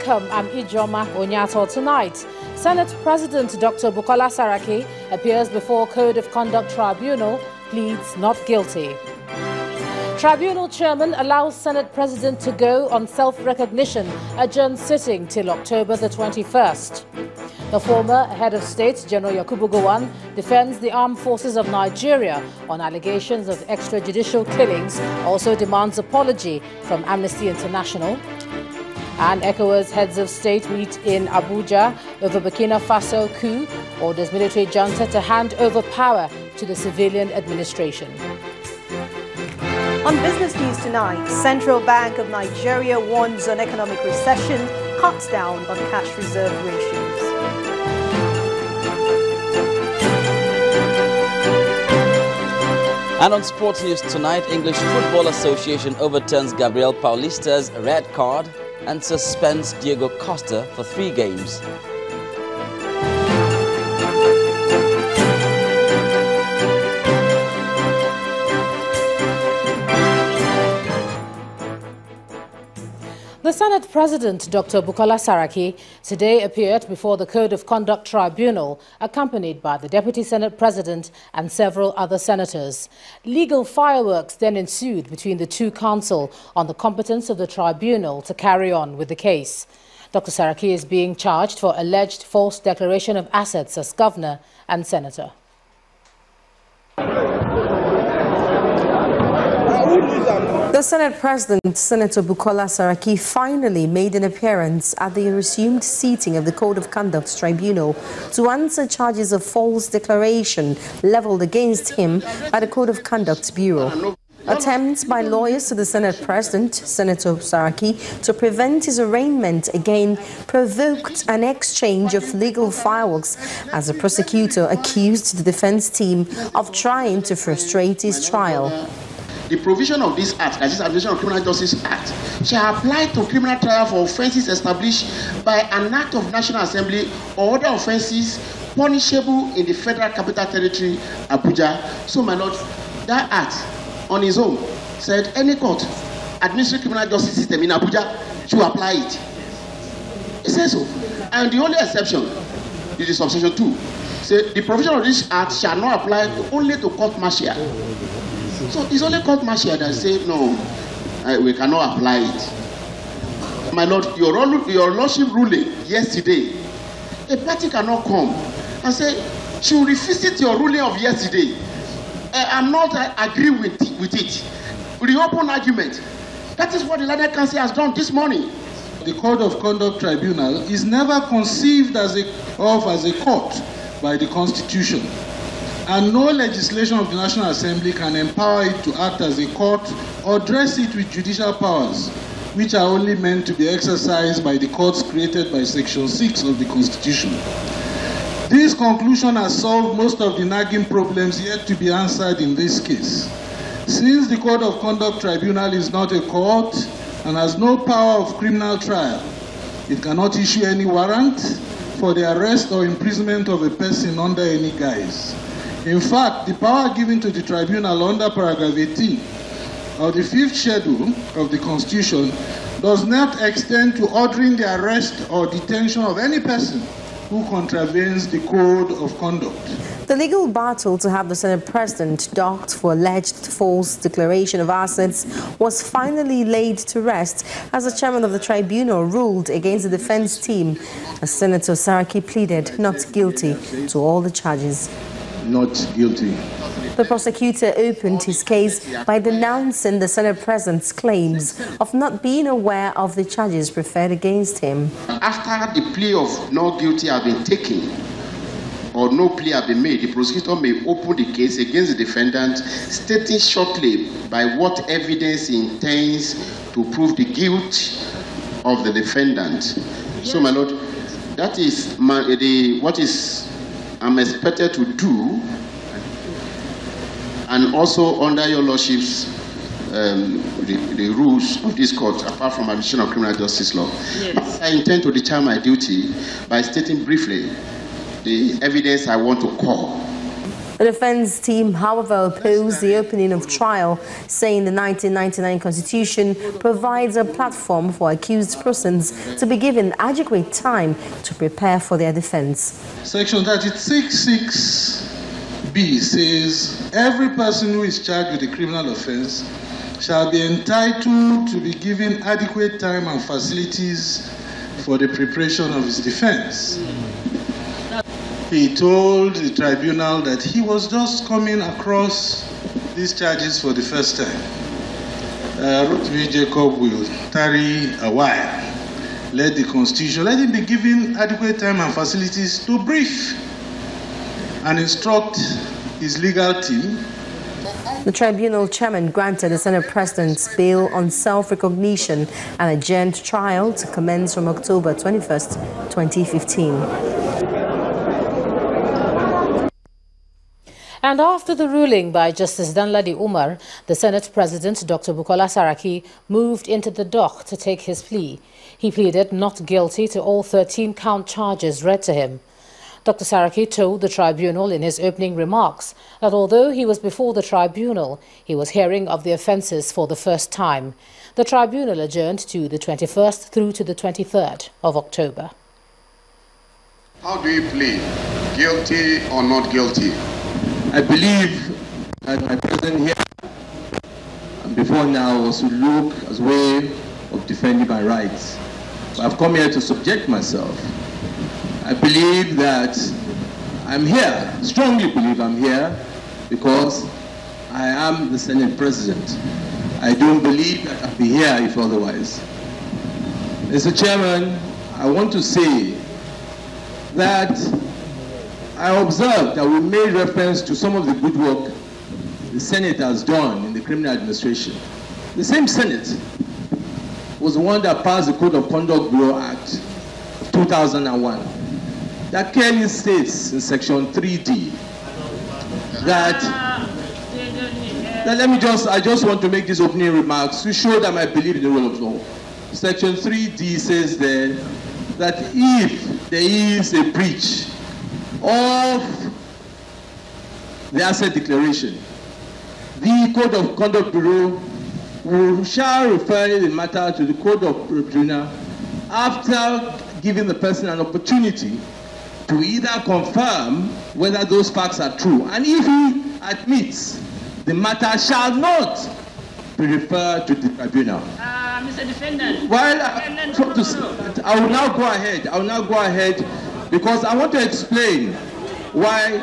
Welcome, I'm Ijoma Onyato. Tonight, Senate President Dr. Bukola Saraki appears before Code of Conduct Tribunal, pleads not guilty. Tribunal chairman allows Senate President to go on self-recognition, adjourns sitting till October the 21st. The former head of state, General Yakubu Gowon, defends the armed forces of Nigeria on allegations of extrajudicial killings, also demands apology from Amnesty International. And ECOWAS heads of state meet in Abuja over Burkina Faso coup, orders military junta to hand over power to the civilian administration. On business news tonight, Central Bank of Nigeria warns on economic recession, cuts down on cash reserve ratios. And on sports news tonight, English Football Association overturns Gabriel Paulista's red card and suspends Diego Costa for 3 games. The Senate President, Dr. Bukola Saraki, today appeared before the Code of Conduct Tribunal, accompanied by the Deputy Senate President and several other senators. Legal fireworks then ensued between the two counsel on the competence of the tribunal to carry on with the case. Dr. Saraki is being charged for alleged false declaration of assets as governor and senator. The Senate President, Senator Bukola Saraki, finally made an appearance at the resumed seating of the Code of Conduct Tribunal to answer charges of false declaration leveled against him by the Code of Conduct Bureau. Attempts by lawyers to the Senate President, Senator Saraki, to prevent his arraignment again provoked an exchange of legal fireworks as the prosecutor accused the defense team of trying to frustrate his trial. The provision of this Act, that is the Administration of Criminal Justice Act, shall apply to criminal trial for offences established by an Act of National Assembly or other offences punishable in the Federal Capital Territory, Abuja. So, my lord, that Act on its own said any court, administrative criminal justice system in Abuja should apply it. It says so. And the only exception is the subsection 2. Say the provision of this Act shall not apply only to court martial. So it's only court martial that say no, we cannot apply it. My lord, your lordship ruling yesterday, a party cannot come and say she will revisit your ruling of yesterday. I'm not agree with it. Reopen argument. That is what the Legal Council has done this morning. The Code of Conduct Tribunal is never conceived as a court by the Constitution. And no legislation of the National Assembly can empower it to act as a court or dress it with judicial powers, which are only meant to be exercised by the courts created by Section 6 of the Constitution. This conclusion has solved most of the nagging problems yet to be answered in this case. Since the Code of Conduct Tribunal is not a court and has no power of criminal trial, it cannot issue any warrant for the arrest or imprisonment of a person under any guise. In fact, the power given to the tribunal under paragraph 18 of the 5th schedule of the Constitution does not extend to ordering the arrest or detention of any person who contravenes the Code of Conduct. The legal battle to have the Senate President docked for alleged false declaration of assets was finally laid to rest as the chairman of the tribunal ruled against the defense team as Senator Saraki pleaded not guilty to all the charges. Not guilty. The prosecutor opened his case by denouncing the Senate President's claims of not being aware of the charges preferred against him. After the plea of not guilty has been taken or no plea has been made, the prosecutor may open the case against the defendant, stating shortly by what evidence he intends to prove the guilt of the defendant. So, my lord, that is what I'm expected to do, and also under your lordship's the rules of this court, apart from Administration of Criminal Justice Law. Yes. I intend to discharge my duty by stating briefly the evidence I want to call. The defense team, however, opposed the opening of trial, saying the 1999 Constitution provides a platform for accused persons to be given adequate time to prepare for their defense. Section 36(6)(b) says every person who is charged with a criminal offense shall be entitled to be given adequate time and facilities for the preparation of his defense. He told the tribunal that he was just coming across these charges for the first time. Rotimi Jacob will tarry a while. Let the Constitution, let him be given adequate time and facilities to brief and instruct his legal team. The tribunal chairman granted the Senate President's bail on self-recognition and adjourned trial to commence from October 21st, 2015. And after the ruling by Justice Danladi Umar, the Senate President, Dr. Bukola Saraki, moved into the dock to take his plea. He pleaded not guilty to all 13-count charges read to him. Dr. Saraki told the tribunal in his opening remarks that although he was before the tribunal, he was hearing of the offences for the first time. The tribunal adjourned to the 21st through to the 23rd of October. How do you plead? Guilty or not guilty? I believe that my presence here and before now was to look as a way of defending my rights. But I've come here to subject myself. I believe that I'm here, strongly believe I'm here, because I am the Senate President. I don't believe that I'd be here if otherwise. Mr. Chairman, I want to say that I observed that we made reference to some of the good work the Senate has done in the criminal administration. The same Senate was the one that passed the Code of Conduct Bureau Act of 2001. That clearly states in Section 3D that I just want to make these opening remarks to show that I believe in the rule of law. Section 3D says there that if there is a breach of the asset declaration, the Code of Conduct Bureau shall refer the matter to the Code of Tribunal after giving the person an opportunity to either confirm whether those facts are true, and if he admits, the matter shall not be referred to the tribunal. Mr. Defendant. Well, I will now go ahead. I will now go ahead because I want to explain why,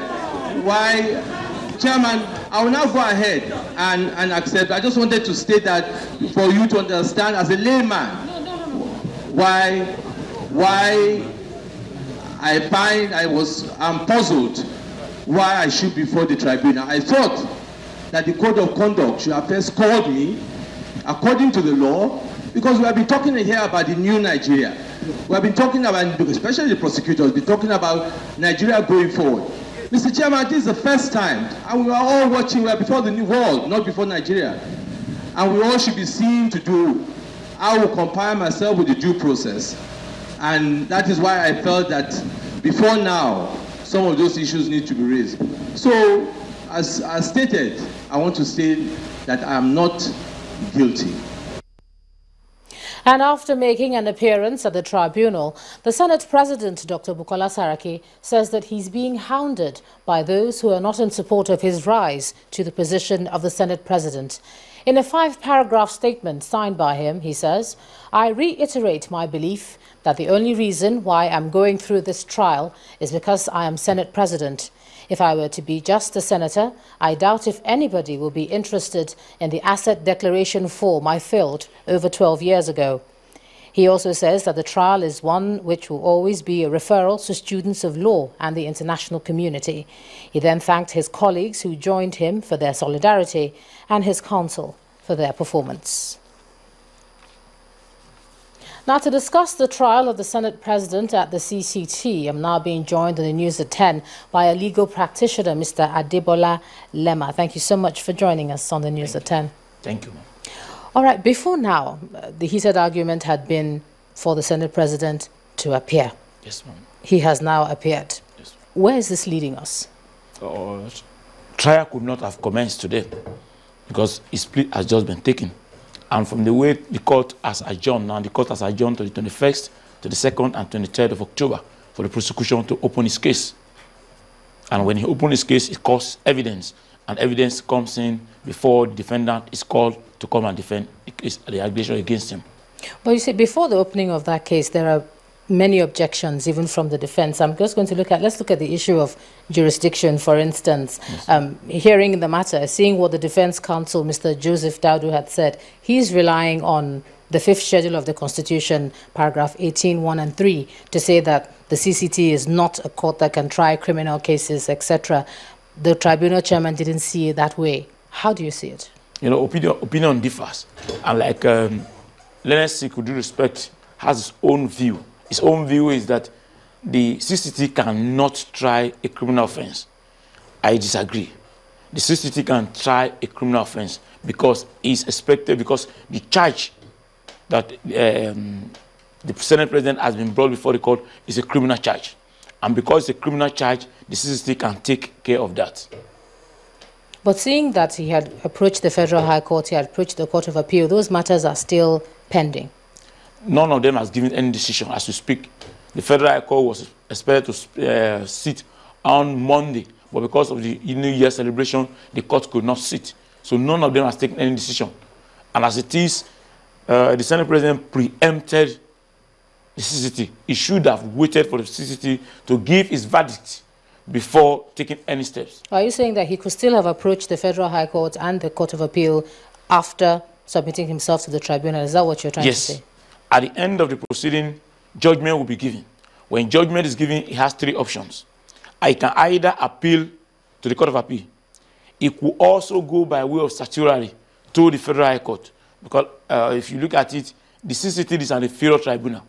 Chairman, I will now go ahead and accept. I just wanted to state that for you to understand as a layman why I'm puzzled why I should be before the tribunal. I thought that the Code of Conduct should have first called me according to the law, because we have been talking here about the new Nigeria. We have been talking about, especially the prosecutors, been talking about Nigeria going forward. Mr. Chairman, this is the first time, and we are all watching, we are before the new world, not before Nigeria. And we all should be seen to do. I will compare myself with the due process. And that is why I felt that before now, some of those issues need to be raised. So, as stated, I want to state that I am not guilty. And after making an appearance at the tribunal, the Senate President, Dr. Bukola Saraki, says that he's being hounded by those who are not in support of his rise to the position of the Senate President. In a 5-paragraph statement signed by him, he says, "I reiterate my belief that the only reason why I'm going through this trial is because I am Senate President. If I were to be just a senator, I doubt if anybody will be interested in the asset declaration form I filled over 12 years ago." He also says that the trial is one which will always be a referral to students of law and the international community. He then thanked his colleagues who joined him for their solidarity and his counsel for their performance. Now, to discuss the trial of the Senate President at the CCT, I'm now being joined on the News at 10 by a legal practitioner, Mr. Adebola Lema. Thank you so much for joining us on the News at 10. Thank you. All right, before now, the heated argument had been for the Senate President to appear. Yes, ma'am. He has now appeared. Yes. Where is this leading us? trial could not have commenced today because his plea has just been taken. And from the way the court has adjourned, now the court has adjourned to the 21st, to the 2nd and 23rd of October for the prosecution to open his case. And when he opens his case, it calls evidence. And evidence comes in before the defendant is called to come and defend the allegation against him. Well, you see, before the opening of that case, there are many objections, even from the defense. I'm just going to let's look at the issue of jurisdiction, for instance. Yes. Hearing the matter, seeing what the defense counsel, Mr. Joseph Daudu, had said, he's relying on the 5th schedule of the Constitution, paragraph 18, 1 and 3, to say that the CCT is not a court that can try criminal cases, etc. The tribunal chairman didn't see it that way. How do you see it? You know, opinion differs. And like Leonard Sik, with due respect, has his own view. His own view is that the CCT cannot try a criminal offense. I disagree. The CCT can try a criminal offense because it's expected, because the charge that the Senate President has been brought before the court is a criminal charge. And because it's a criminal charge, the CCT can take care of that. But seeing that he had approached the Federal High Court, he had approached the Court of Appeal, those matters are still pending. None of them has given any decision as we speak. The Federal High Court was expected to sit on Monday, but because of the New Year celebration, the court could not sit. So none of them has taken any decision. And as it is, the Senate President preempted the CCT. He should have waited for the CCT to give his verdict before taking any steps. Are you saying that he could still have approached the Federal High Court and the Court of Appeal after submitting himself to the tribunal? Is that what you're trying to say? At the end of the proceeding, judgment will be given. When judgment is given, he has 3 options. I can either appeal to the Court of Appeal. It could also go by way of certiorari to the Federal High Court. Because if you look at it, the CCT is an inferior tribunal.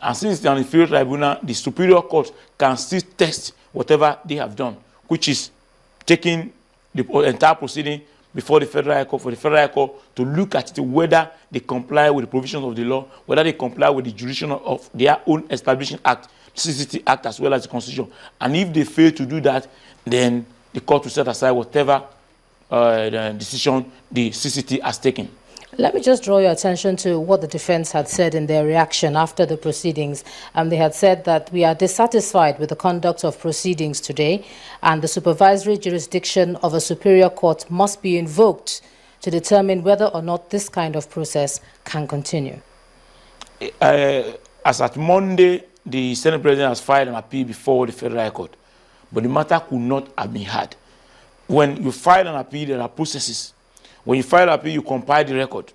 And since it's an inferior tribunal, the Superior Court can still test whatever they have done, which is taking the entire proceeding before the Federal High Court, for the Federal High Court to look at it, whether they comply with the provisions of the law, whether they comply with the jurisdiction of their own establishing act, the CCT Act, as well as the Constitution. And if they fail to do that, then the court will set aside whatever the decision the CCT has taken. Let me just draw your attention to what the defense had said in their reaction after the proceedings. They had said that we are dissatisfied with the conduct of proceedings today, and the supervisory jurisdiction of a superior court must be invoked to determine whether or not this kind of process can continue. As at Monday, the Senate President has filed an appeal before the Federal High Court, but the matter could not have been heard. When you file an appeal, there are processes. When you file an appeal, you compile the record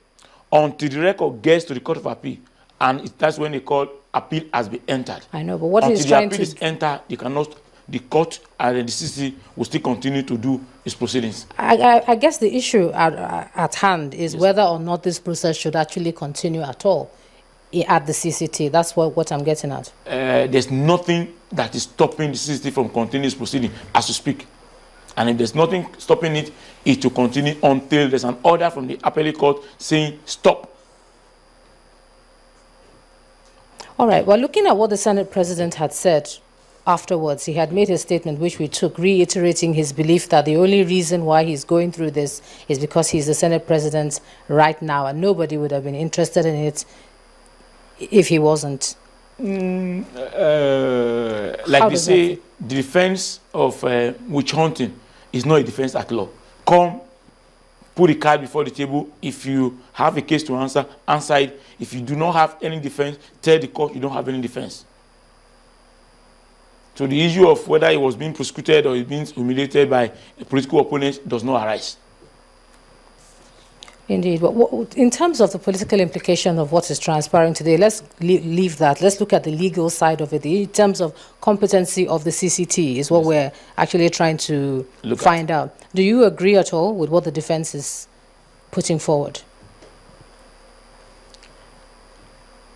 until the record gets to the Court of Appeal, and that's when they call appeal has been entered. I know, but what until he's trying to... Until the appeal is entered, you cannot, the court and the CCT will still continue to do its proceedings. I guess the issue at hand is whether or not this process should actually continue at all at the CCT. That's what I'm getting at. There's nothing that is stopping the CCT from continuing its proceeding as we speak. And if there's nothing stopping it, it will continue until there's an order from the appellate court saying stop. All right. Well, looking at what the Senate President had said afterwards, he had made a statement which we took, reiterating his belief that the only reason why he's going through this is because he's the Senate President right now, and nobody would have been interested in it if he wasn't. Like they say, the defense of witch hunting is not a defense at law. Come, put the card before the table. If you have a case to answer, answer it. If you do not have any defense, tell the court you don't have any defense. So the issue of whether he was being prosecuted or being humiliated by a political opponent does not arise. Indeed. But in terms of the political implication of what is transpiring today, let's leave that. Let's look at the legal side of it. In terms of competency of the CCT is what we're actually trying to find out. Do you agree at all with what the defense is putting forward?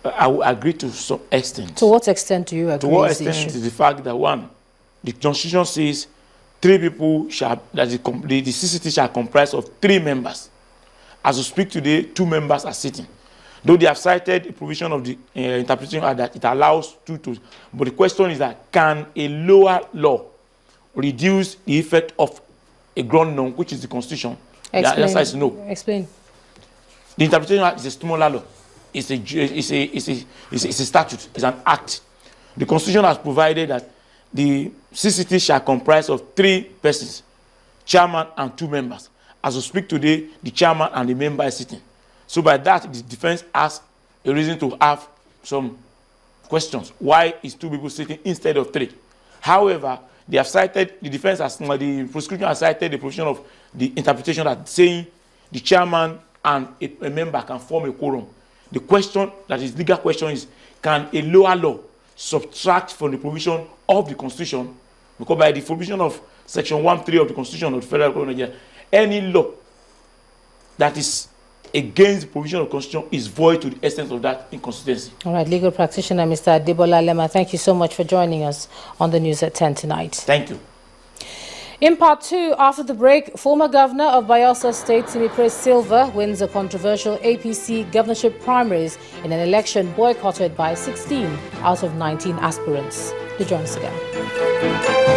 I will agree to some extent. To what extent do you agree? To what extent is the fact that, one, the Constitution says 3 people shall, that the CCT shall comprise of 3 members. As we speak today, 2 members are sitting. Though they have cited a provision of the interpretation that it allows 2 to... But the question is that, can a lower law reduce the effect of a ground norm, which is the Constitution, the answer is no. Explain. The interpretation is a similar law. It's a statute. It's an act. The Constitution has provided that the CCT shall comprise of 3 persons, chairman and 2 members. As we speak today, the chairman and the member is sitting. So by that, the defense has a reason to have some questions. Why is 2 people sitting instead of 3? However, they have cited, the prosecution has cited the provision of the interpretation that saying the chairman and a member can form a quorum. The question, that is legal question, is can a lower law subtract from the provision of the Constitution? Because by the provision of Section 1.3 of the Constitution of the Federal Republic of Nigeria, any law that is against the provision of the Constitution is void to the essence of that inconsistency. All right, legal practitioner Mr. Adebola Lema, thank you so much for joining us on the news at 10 tonight. Thank you. In part 2, after the break, former governor of Bayelsa State, Timipre Silva, wins a controversial APC governorship primaries in an election boycotted by 16 out of 19 aspirants. Do join us again.